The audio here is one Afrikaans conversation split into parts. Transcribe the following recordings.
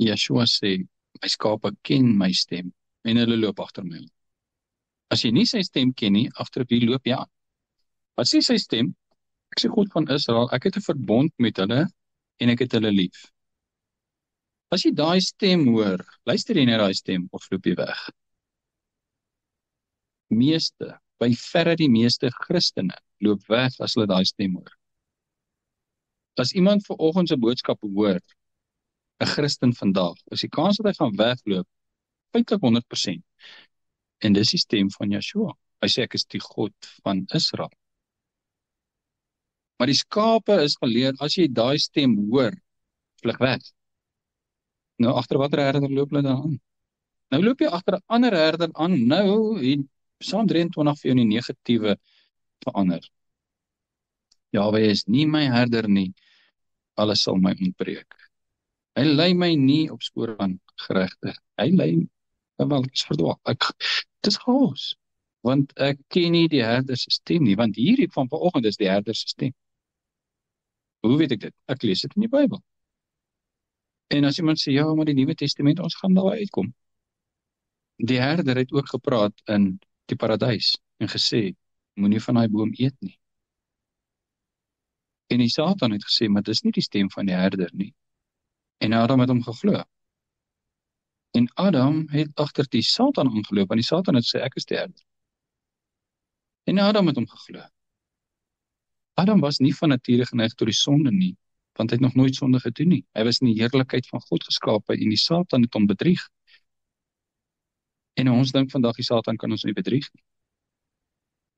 Yeshua sê, my skape ken my stem en hulle loop agter my. As jy nie sy stem ken nie, agter wie loop jy aan? Wat sê sy stem? Ek sê God van Israel, ek het 'n verbond met hulle en ek het hulle lief. As jy daai stem hoor, luister jy na daai stem of loop jy weg? By verre die meeste Christene loop weg as hulle daai stem hoor. As iemand vanoggend se boodskap hoor, 'n Christen vandag, is die kans dat hy gaan wegloop feitelik 100%. En dis die stem van Yeshua. Hy sê ek is die God van Israel. Maar die skape is geleer, as jy daai stem hoor, vlug weg. Nou agter watter herder loop hulle dan aan? Nou loop jy agter 'n ander herder aan. Nou het Psalm 23 vir jou in die negatiewe verander. Jahwe is nie my herder nie, alles sal my ontbreek. Hy lei my nie op spoor van geregtigheid. Hy lei wel is verdwaal. Dis chaos, want ek ken nie die herder se stem nie, want hierdie van vanoggend is die herder se stem. Hoe weet ek dit? Ek lees dit in die Bybel. En as iemand sê, ja, maar die Nuwe Testament, ons gaan daar uitkom. Die herder het ook gepraat in die paradys en gesê, moenie van daai boom eet nie. En die Satan het gesê, maar dis nie die stem van die herder nie. En Adam het hom geglo. En Adam het agter die Satan aangeloop, want die Satan het gesê, ek is die herder. En Adam het hom geglo. Adam was nie van nature geneig tot die sonde nie, want hy het nog nooit sonde gedoen nie. Hy was in die heerlikheid van God geskape en die Satan het hom bedrieg. En ons dink vandag die Satan kan ons nie bedrieg nie.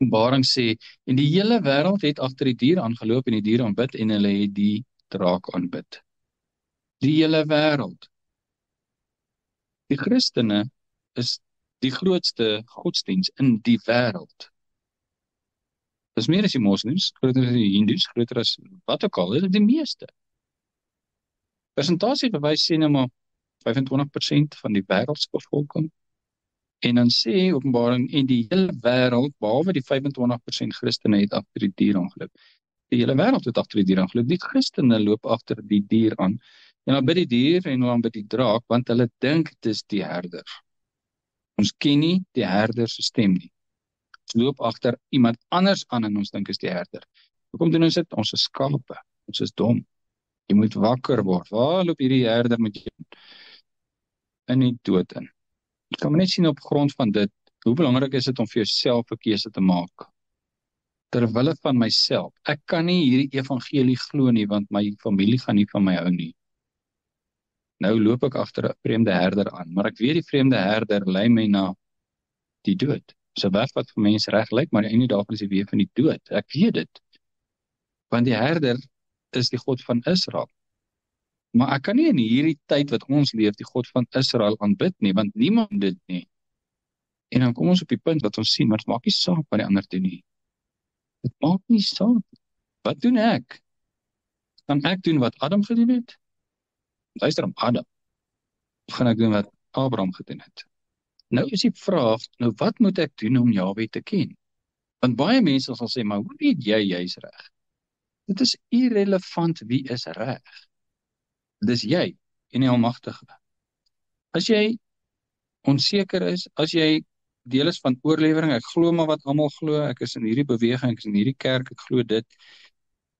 Openbaring sê, en die hele wêreld het agter die dier aangeloop en die dier aanbid en hulle het die draak aanbid. Die hele wêreld. Die Christene is die grootste godsdiens in die wêreld. Dis meer as die moslims, groter as die Hindus, groter as wat ook al, dit is die meeste. Persentasie bewys sê nou maar 25% van die wêreldsbevolking. En dan sê Openbaring, en die hele wêreld, behalwe die 25% Christene het agter die dier aangeloop. Die hele wêreld het agter die dier aangeloop. Die Christene loop agter die dier aan. En dan bid die dier en dan bid die draak, want hulle dink dit is die herder. Ons ken nie die herder se stem nie. Ons loop agter iemand anders aan en ons dink is die herder. Hoekom doen ons dit? Ons is skape. Ons is dom. Jy moet wakker word. Waar loop hierdie herder met jou? In die dood in. Jy kan net sien op grond van dit, hoe belangrik is dit om vir jouself 'n keuse te maak. Terwille van myself. Ek kan nie hierdie evangelie glo nie, want my familie gaan nie van my hou nie. Nou loop ek agter 'n vreemde herder aan, maar ek weet die vreemde herder lei my na die dood. Dis 'n weg wat vir mense reg lyk, maar aan die einde daarvan is die weë van die dood. Ek weet dit. Want die herder is die God van Israel. Maar ek kan nie in hierdie tyd wat ons leef die God van Israel aanbid nie, want niemand dit nie. En dan kom ons op die punt wat ons sien, maar dit maak nie saak wat die ander doen nie. Dit maak nie saak. Wat doen ek? Kan ek doen wat Adam gedoen het? Luister om Adam. Of gaan ek doen wat Abraham gedoen het? Nou is die vraag, nou wat moet ek doen om Jahwe te ken? Want baie mense sal sê, maar hoe weet jy's reg? Dit is irrelevant wie is reg. Dis jy en die Almagtige. As jy onseker is, as jy deel is van oorlewering, ek glo maar wat almal glo, ek is in hierdie beweging, ek is in hierdie kerk, ek glo dit,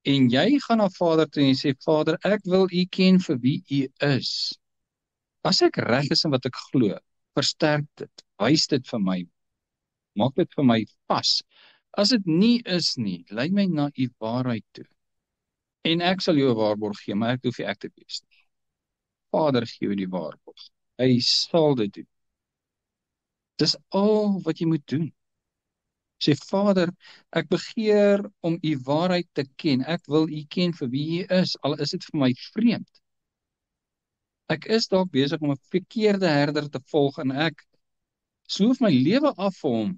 en jy gaan na Vader toe en jy sê, Vader, ek wil U ken vir wie U is. As ek reg is in wat ek glo, versterk dit, wys dit vir my, maak dit vir my vas. As dit nie is nie, lei my na U waarheid toe. En ek sal jou 'n waarborg gee, maar ek hoef nie ek te wees nie. Vader gee jou die waarborg. Hy sal dit doen. Dis al wat jy moet doen. Sê Vader, ek begeer om U waarheid te ken. Ek wil U ken vir wie U is, al is dit vir my vreemd. Ek is dalk besig om 'n verkeerde herder te volg en ek sloof my lewe af vir hom,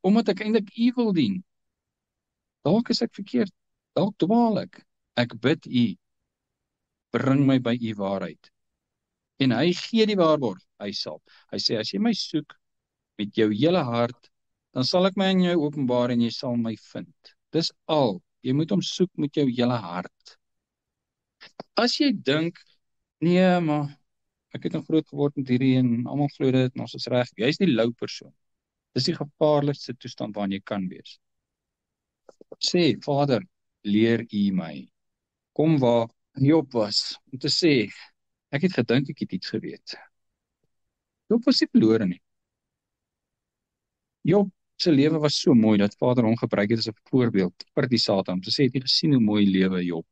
omdat ek eintlik U wil dien. Dalk is ek verkeerd, dalk dwaal ek. Ek bid U, bring my by U waarheid. En hy gee die waarborg, hy sal. Hy sê, as jy my soek met jou hele hart, dan sal ek my aan jou openbaar en jy sal my vind. Dis al. Jy moet hom soek met jou hele hart. As jy dink, nee, maar ek het nou groot geword met hierdie en almal glo dit en ons is reg. Jy's die lou persoon. Dis die gevaarlikste toestand waarin jy kan wees. Sê, Vader, leer U my. Kom waar Job was, om te sê, ek het gedink ek het iets geweet. Job was nie verlore nie. Job se lewe was so mooi, dat Vader hom gebruik het as 'n voorbeeld vir die Satan, om te sê, het jy gesien hoe mooi lewe Job.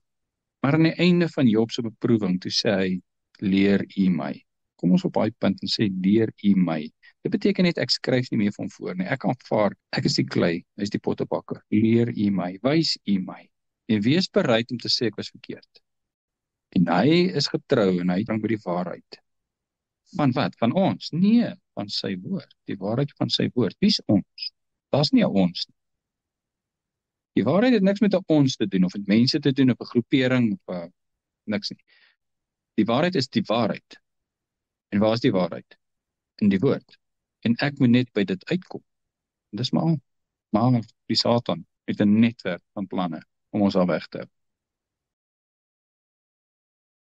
Maar aan die einde van Job se beproewing, toe sê hy, leer U my. Kom ons op daai punt en sê, leer U my. Dit beteken net, ek skryf nie meer van voor nie, ek aanvaar, ek is die klei, hy is die pottebakker, leer U my, wys U my, en wees bereid om te sê, ek was verkeerd. En hy is getrou, en hy bring by die waarheid. Van wat? Van ons? Nee, van sy woord, die waarheid van sy woord. Wie is ons? Daar's nie 'n ons nie. Die waarheid het niks met 'n ons te doen, of met mense te doen, of 'n groepering, of niks nie. Die waarheid is die waarheid. En waar is die waarheid? In die woord. En ek moet net by dit uitkom. Dis maar al. Maar die Satan het 'n netwerk van planne om ons al weg te hou.